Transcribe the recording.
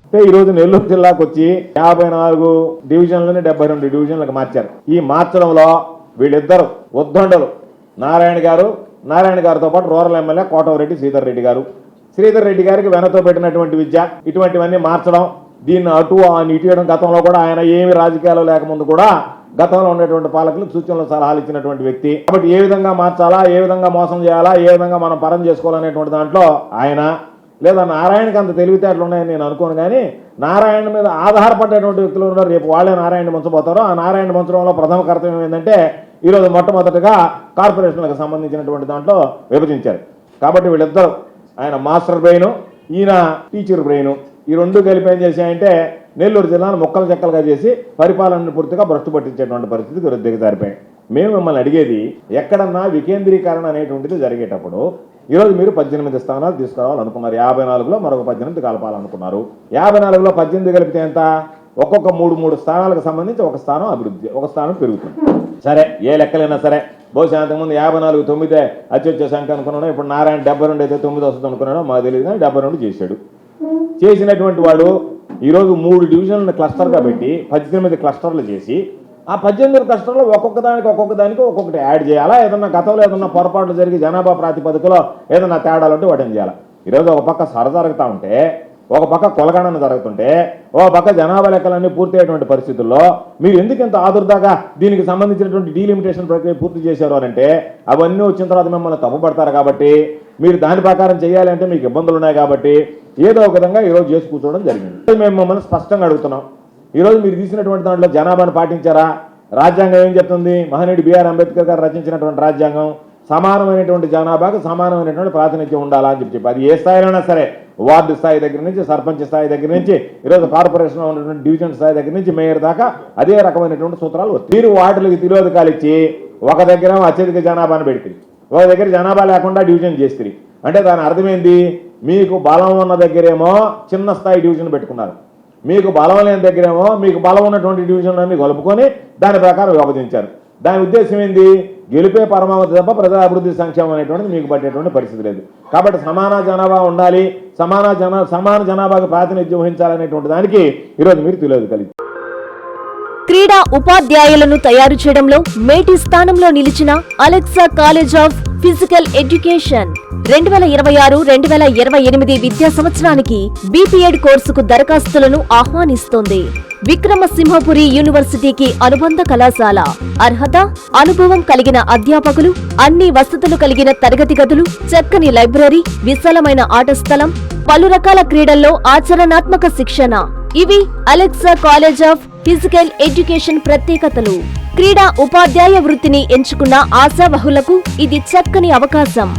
అంటే ఈ రోజు నెల్లూరు జిల్లాకు వచ్చి 54 డివిజన్లని 72 డివిజన్లకు మార్చారు. ఈ మార్చడంలో వీళ్ళిద్దరు ఉద్దండలు నారాయణ గారితో పాటు రూరల్ ఎమ్మెల్యే కోటమిరెడ్డి శ్రీధర్ రెడ్డి గారికి వెనతో పెట్టినటువంటి విద్య, ఇటువంటివన్నీ మార్చడం, దీన్ని అటు ఇటు గతంలో కూడా ఆయన ఏమి రాజకీయాలు లేకముందు కూడా గతంలో ఉన్నటువంటి పాలకులకు సూచనలు సలహాలు ఇచ్చినటువంటి వ్యక్తి. కాబట్టి ఏ విధంగా మార్చాలా, ఏ విధంగా మోసం చేయాలా, ఏ విధంగా మనం పరం చేసుకోవాలనేటువంటి దాంట్లో ఆయన లేదా నారాయణకి అంత తెలివితేటలు ఉన్నాయని నేను అనుకోను. కానీ నారాయణ మీద ఆధారపడేటువంటి వ్యక్తులు ఉన్నారు, రేపు వాళ్ళే నారాయణ ముంచబోతారో. ఆ నారాయణ ముంచడంలో ప్రథమ కర్తవ్యం ఏంటంటే ఈరోజు మొట్టమొదటిగా కార్పొరేషన్లకు సంబంధించినటువంటి దాంట్లో విభజించారు. కాబట్టి వీళ్ళిద్దరు, ఆయన మాస్టర్ బ్రెయిన్, ఈయన టీచర్ బ్రెయిన్, ఈ రెండు కలిపి ఏం చేశాయంటే నెల్లూరు జిల్లాను ముక్కలు చెక్కలుగా చేసి పరిపాలనను పూర్తిగా భ్రష్టు పట్టించేటువంటి పరిస్థితికి దిగజారిపోయాయి. మేము మిమ్మల్ని అడిగేది, ఎక్కడన్నా వికేంద్రీకరణ అనేటువంటిది జరిగేటప్పుడు ఈరోజు మీరు 18 స్థానాలు తీసుకురావాలనుకున్నారు, 54లో మరొక 18 కలపాలనుకున్నారు. 54లో 18 కలిపితే ఎంత? ఒక్కొక్క 3 స్థానాలకు సంబంధించి ఒక స్థానం అభివృద్ధి, ఒక స్థానం పెరుగుతుంది. సరే, ఏ లెక్కలైనా సరే, బహుశా అంతకుముందు 54 9 అత్యొచ్చే సంఖ్య అనుకున్నాడు. ఇప్పుడు నారాయణ 72 అయితే 9 వస్తుంది అనుకున్నాడు, మాకు తెలియదు. కానీ 72 చేశాడు. చేసినటువంటి వాడు ఈరోజు 3 డివిజన్లను క్లస్టర్గా పెట్టి 18 క్లస్టర్లు చేసి, ఆ 18 క్లస్టర్లో ఒక్కొక్క దానికి ఒక్కొక్కటి యాడ్ చేయాలా. ఏదన్నా గతంలో ఏదన్నా పొరపాట్లు జరిగి జనాభా ప్రాతిపదికలో ఏదన్నా తేడాలు ఉంటే వాటిని చేయాలి. ఈరోజు ఒక పక్క సర జరుగుతూ ఉంటే, ఒక పక్క కొలగణన జరుగుతుంటే, ఒక పక్క జనాభా లెక్కలన్నీ పూర్తయ్యేటువంటి పరిస్థితుల్లో మీరు ఎందుకు ఇంత ఆదుర్దాగా దీనికి సంబంధించినటువంటి డీలిమిటేషన్ ప్రక్రియ పూర్తి చేశారు అంటే, అవన్నీ వచ్చిన తర్వాత మిమ్మల్ని తప్పుపడతారు. కాబట్టి మీరు దాని ప్రకారం చేయాలి అంటే మీకు ఇబ్బందులు ఉన్నాయి. కాబట్టి ఏదో ఒక విధంగా ఈరోజు చేసి కూర్చోవడం జరిగింది. మేము మమ్మల్ని స్పష్టంగా అడుగుతున్నాం, ఈరోజు మీరు తీసినటువంటి దాంట్లో జనాభాను పాటించారా? రాజ్యాంగం ఏం చెప్తుంది? మహనీయుడు బిఆర్ అంబేద్కర్ గారు రచించినటువంటి రాజ్యాంగం సమానమైనటువంటి జనాభాకు సమానమైనటువంటి ప్రాతినిధ్యం ఉండాలా అని చెప్పి, అది ఏ స్థాయిలోనా సరే, వార్డు స్థాయి దగ్గర నుంచి, సర్పంచ్ స్థాయి దగ్గర నుంచి, ఈరోజు కార్పొరేషన్లో ఉన్నటువంటి డివిజన్ స్థాయి దగ్గర నుంచి మేయర్ దాకా అదే రకమైనటువంటి సూత్రాలు వస్తాయి. మీరు వాటికి తిలోదకాలు ఇచ్చి ఒక దగ్గర అత్యధిక జనాభాను పెడితే, ఒక దగ్గర జనాభా లేకుండా డివిజన్ చేస్తుంది. అంటే దాని అర్థమైంది, మీకు బలం ఉన్న దగ్గరేమో చిన్న స్థాయి డివిజన్ పెట్టుకున్నారు, మీకు బలం లేని దగ్గరేమో మీకు బలం ఉన్నటువంటి డివిజన్లన్నీ కలుపుకొని దాని ప్రకారం విభజించారు. దాని ఉద్దేశం ఏంది? గెలిపే పరమావధి తప్ప ప్రజా అభివృద్ధి సంక్షేమం అనేటువంటిది మీకు పట్టేటువంటి పరిస్థితి లేదు. కాబట్టి సమాన జనాభా ఉండాలి, సమాన జనాభాకు ప్రాతినిధ్యం వహించాలనేటువంటి దానికి ఈరోజు మీరు తెలియదు కలిగి క్రీడా ఉపాధ్యాయులను తయారు చేయడంలో మేటి స్థానంలో నిలిచిన Alexa college of physical education 2026-2028 విద్యా సంవత్సరానికి బీపీఎడ్ కోర్సుకు దరఖాస్తులను ఆహ్వానిస్తోంది. విక్రమసింహపురి యూనివర్సిటీకి అనుబంధ కళాశాల. అర్హత, అనుభవం కలిగిన అధ్యాపకులు, అన్ని వసతులు కలిగిన తరగతి గదులు, చక్కని లైబ్రరీ, విశాలమైన ఆట స్థలం, పలు రకాల క్రీడల్లో ఆచరణాత్మక శిక్షణ. ఇవి Alexa college of physical education ప్రత్యేకతలు. క్రీడా ఉపాధ్యాయ వృత్తిని ఎంచుకున్న ఆశావహులకు ఇది చక్కని అవకాశం.